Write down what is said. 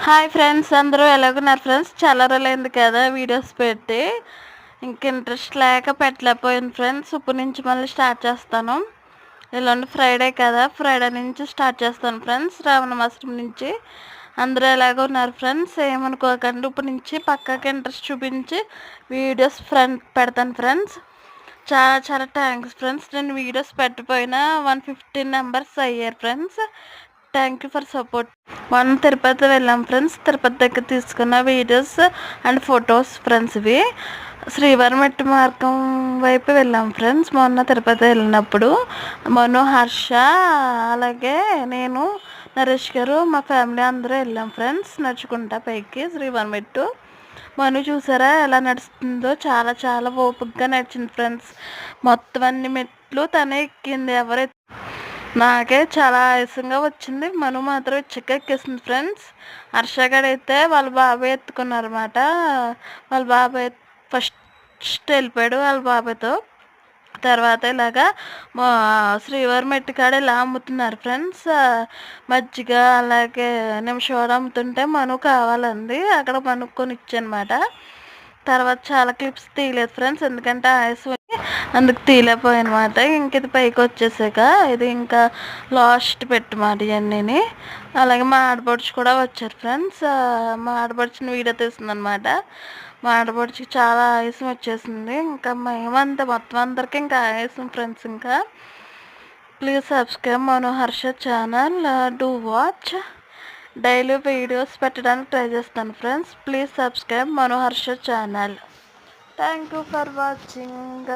Hi friends, అందరూ ఎలాగున్నారు friends? చాలా రోజులైంది కదా వీడియోస్ పెట్టి. ఇంక ఇంట్రెస్ట్ లేక పెట్టలేకపోయింది ఫ్రెండ్స్. ఇప్పుడు నుంచి మళ్ళీ స్టార్ట్ చేస్తాను. ఎల్లుండి ఫ్రైడే కదా, ఫ్రైడే నుంచి స్టార్ట్ చేస్తాను ఫ్రెండ్స్. రావణ మాసం నుంచి. అందరూ ఎలాగో ఉన్నారు ఫ్రెండ్స్? ఏమనుకోకండి. ఇప్పుడు నుంచి పక్కాకి ఇంట్రెస్ట్ చూపించి వీడియోస్ పెడతాను ఫ్రెండ్స్. చాలా చాలా థ్యాంక్స్ ఫ్రెండ్స్. నేను వీడియోస్ పెట్టపోయినా 115 మెంబర్స్ అయ్యారు friends. Thank you for support. మనం తిరుపతి వెళ్ళాం ఫ్రెండ్స్. తిరుపతి దగ్గర తీసుకున్న వీడియోస్ అండ్ ఫొటోస్ ఫ్రెండ్స్. ఇవి శ్రీవారి మెట్టు మార్గం వైపు వెళ్ళాం ఫ్రెండ్స్. మొన్న తిరుపతి వెళ్ళినప్పుడు మను, హర్ష, అలాగే నేను, నరేష్ గారు, మా ఫ్యామిలీ అందరూ వెళ్ళాం ఫ్రెండ్స్. నడుచుకుంటా పైకి శ్రీవారి మెట్టు. మను చూసారా ఎలా నడుస్తుందో? చాలా చాలా ఓపికగా నడిచింది ఫ్రెండ్స్. మొత్తం అన్ని మెట్లు తనే ఎక్కింది. నాకే చాలా ఆయాసంగా వచ్చింది. మను మాత్రం ఎక్కేసింది ఫ్రెండ్స్. హర్షగాడైతే వాళ్ళ బాబాయ్ ఎత్తుకున్నారన్నమాట. వాళ్ళ బాబాయ్ ఫస్ట్ వెళ్ళిపోయాడు వాళ్ళ బాబాయ్తో. తర్వాత ఇలాగా శ్రీవారి మెట్టికాడ ఇలా అమ్ముతున్నారు ఫ్రెండ్స్. మజ్జిగ అలాగే నిమిషం అమ్ముతుంటే మను కావాలంది. అక్కడ మను కొనిచ్చనమాట. తర్వాత చాలా క్లిప్స్ తీయలేదు ఫ్రెండ్స్, ఎందుకంటే ఆయాసం అందుకు తీయలేకపోయానమాట. ఇంక ఇది పైకి వచ్చేసాక ఇది ఇంకా లాస్ట్ పెట్టమాట ఇవన్నీ. అలాగే మా ఆడపడుచు కూడా వచ్చారు ఫ్రెండ్స్. మా ఆడపడుచుని వీడియో తీస్తుందనమాట. మా ఆడపడుచుకి చాలా ఆయాసం వచ్చేసింది. ఇంకా మేమంతా మొత్తం అందరికీ ఇంకా ఆయాసం ఫ్రెండ్స్. ఇంకా please subscribe Manu Harsha channel. Do watch. Daily videos పెట్టడానికి ట్రై చేస్తాను friends. Please subscribe Manu Harsha channel. Thank you for watching.